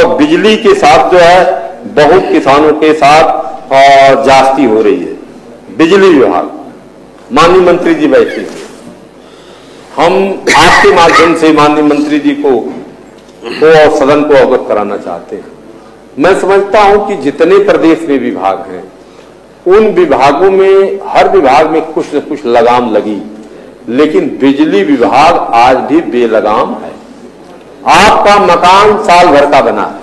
और बिजली के साथ जो है बहुत किसानों के साथ जास्ती हो रही है। बिजली विभाग, माननीय मंत्री जी बैठे हैं, हम आपके माध्यम से माननीय मंत्री जी को और सदन को अवगत कराना चाहते हैं। मैं समझता हूं कि जितने प्रदेश में विभाग हैं उन विभागों में हर विभाग में कुछ न कुछ लगाम लगी, लेकिन बिजली विभाग आज भी बेलगाम है। आपका मकान साल भर का बना है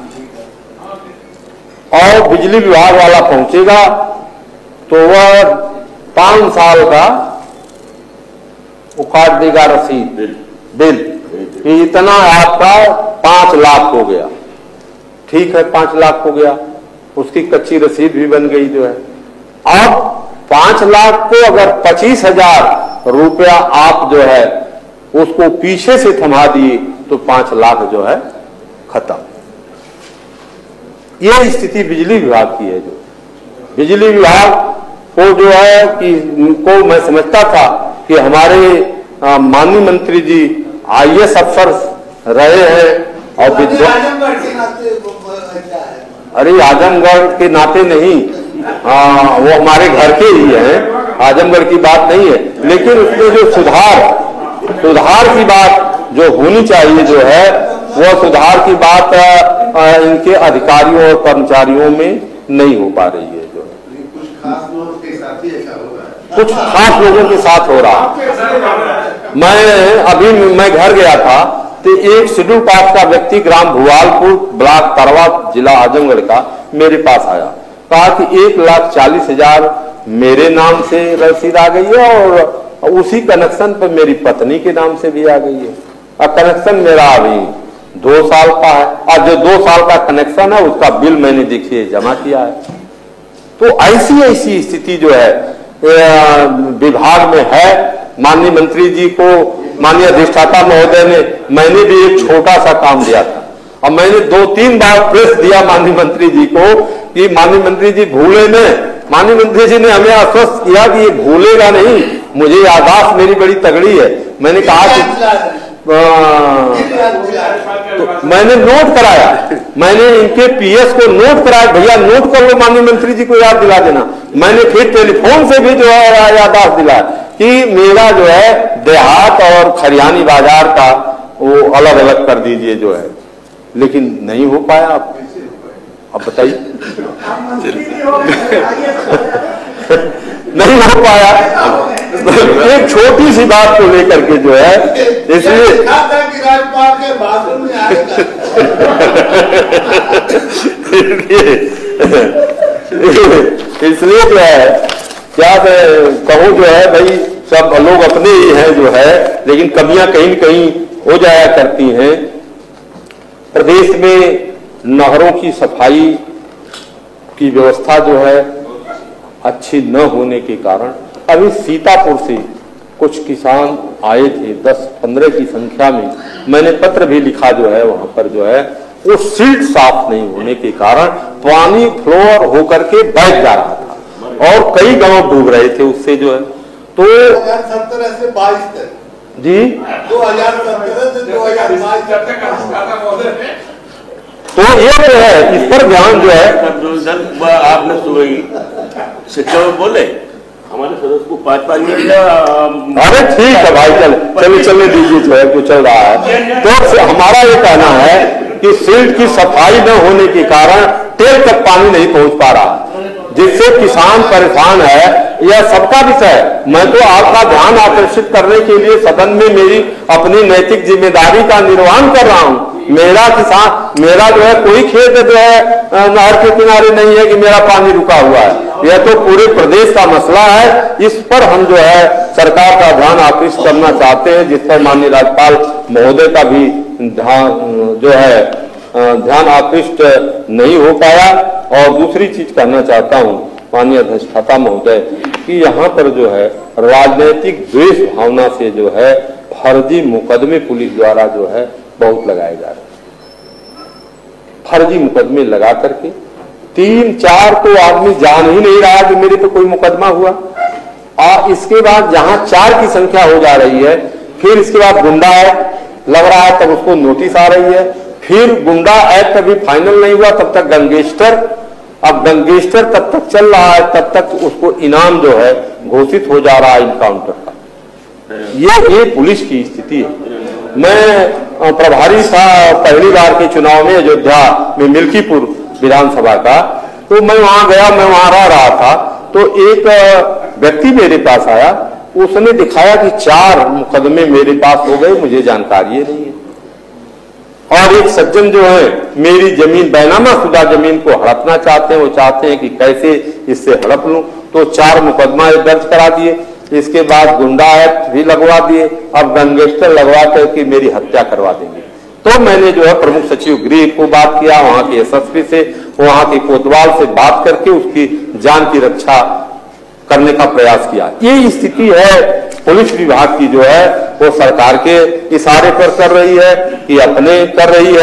और बिजली विभाग वाला पहुंचेगा तो वह 5 साल का वो काट देगा रसीद बिल कि इतना आपका 5 लाख हो गया। ठीक है, 5 लाख हो गया, उसकी कच्ची रसीद भी बन गई जो है। अब 5 लाख को अगर 25,000 रुपया आप जो है उसको पीछे से थमा दिए तो 5 लाख जो है खत्म। यह स्थिति बिजली विभाग की है। जो बिजली विभाग को जो है कि को मैं समझता था कि हमारे माननीय मंत्री जी IAS अफसर रहे हैं और अरे आजमगढ़ के नाते नहीं, वो हमारे घर के ही हैं, आजमगढ़ की बात नहीं है, लेकिन उसमें जो सुधार की बात जो होनी चाहिए जो है वो सुधार की बात इनके अधिकारियों और कर्मचारियों में नहीं हो पा रही है। जो कुछ खास लोगों के साथ हो रहा है। मैं घर गया था तो एक शेड्यूल कास्ट का व्यक्ति ग्राम भुवालपुर ब्लॉक तरवा जिला आजमगढ़ का मेरे पास आया, कहा कि 1,40,000 मेरे नाम से रसीद आ गई है और उसी कनेक्शन पर मेरी पत्नी के नाम से भी आ गई है। और कनेक्शन मेरा अभी 2 साल का है और जो 2 साल का कनेक्शन है उसका बिल मैंने देखिए जमा किया है। तो ऐसी स्थिति जो है विभाग में है। माननीय मंत्री जी को माननीय अधिष्ठाता महोदय ने, मैंने भी एक छोटा सा काम दिया था और मैंने 2-3 बार प्रेस दिया माननीय मंत्री जी को कि माननीय मंत्री जी भूले न। माननीय मंत्री जी ने हमें आश्वस्त किया कि ये भूलेगा नहीं, मुझे याददाश्त मेरी बड़ी तगड़ी है। मैंने कहा कि तो मैंने नोट कराया, मैंने इनके PS को नोट कराया, भैया नोट कर लो, माननीय मंत्री जी को याद दिला देना। मैंने फिर टेलीफोन से भी जो है याददाश्त दिलाया कि मेरा जो है देहात और खरियानी बाजार का वो अलग अलग कर दीजिए जो है, लेकिन नहीं हो पाया। अब बताइए नहीं हो पाया। एक छोटी सी बात को लेकर के जो है इसलिए जो है क्या कहूँ जो है भाई सब लोग अपने ही हैं जो है, लेकिन कमियां कहीं न कहीं हो जाया करती हैं। प्रदेश में नहरों की सफाई की व्यवस्था जो है अच्छी न होने के कारण अभी सीतापुर से कुछ किसान आए थे 10-15 की संख्या में, मैंने पत्र भी लिखा जो है वहां पर जो है वो सीट साफ नहीं होने के कारण पानी फ्लोर होकर के बैठ जा रहा था और कई गांव डूब रहे थे उससे जो है। तो 2017 से 22 तक जी 2017 से 2022 तक तो ये जो है इस पर ध्यान जो है आपने शिक्षक बोले हमारे सदस्य को 5-5 मिनट। अरे ठीक है भाई, चलने दीजिए जो है जो चल रहा है। तो हमारा ये कहना है कि सील्ट की सफाई न होने के कारण टेल तक पानी नहीं पहुंच पा रहा, जिससे किसान परेशान है। यह सबका विषय है। मैं तो आपका ध्यान आकर्षित करने के लिए सदन में मेरी अपनी नैतिक जिम्मेदारी का निर्वहन कर रहा हूं। मेरा किसान, मेरा जो है कोई खेत जो है नहर के किनारे नहीं है कि मेरा पानी रुका हुआ है। यह तो पूरे प्रदेश का मसला है। इस पर हम जो है सरकार का ध्यान आकृष्ट करना चाहते हैं, जिस पर माननीय राज्यपाल महोदय का भी ध्यान जो है ध्यान आकृष्ट नहीं हो पाया। और दूसरी चीज कहना चाहता हूं माननीय अधिष्ठाता महोदय कि यहाँ पर जो है राजनीतिक द्वेष भावना से जो है फर्जी मुकदमे पुलिस द्वारा जो है बहुत लगाए जा रहे हैं। फर्जी मुकदमे लगा करके 3-4 तो आदमी जान ही नहीं रहा कि मेरे पे कोई मुकदमा हुआ, और इसके बाद जहां 4 की संख्या हो जा रही है, फिर इसके बाद गुंडा है लग रहा है, तब उसको नोटिस आ रही है, फिर गुंडा एक्ट अभी फाइनल नहीं हुआ, तब तक गैंगस्टर, अब गैंगस्टर तब तक चल रहा है, तब तक उसको इनाम जो है घोषित हो जा रहा है इनकाउंटर का। ये पुलिस की स्थिति है। मैं प्रभारी था पहली बार के चुनाव में अयोध्या में मिल्कीपुर विधानसभा का, तो मैं वहां गया, मैं वहां रह रहा था, तो एक व्यक्ति मेरे पास आया, उसने दिखाया कि 4 मुकदमे मेरे पास हो गए, मुझे जानकारी नहीं है। और एक सज्जन जो है मेरी जमीन, बैनामा शुदा जमीन को हड़पना चाहते हैं, वो चाहते हैं कि कैसे इससे हड़प लूं, तो 4 मुकदमा दर्ज करा दिए। इसके बाद गुंडा एक्ट भी लगवा दिए, अब गैंगस्टर लगवा करके मेरी हत्या करवा देंगे। तो मैंने जो है प्रमुख सचिव गृह को बात किया, वहां के एसएसपी से, वहां के कोतवाल से बात करके उसकी जान की रक्षा करने का प्रयास किया। ये स्थिति है पुलिस विभाग की, जो है वो सरकार के इशारे पर कर रही है कि अपने कर रही है।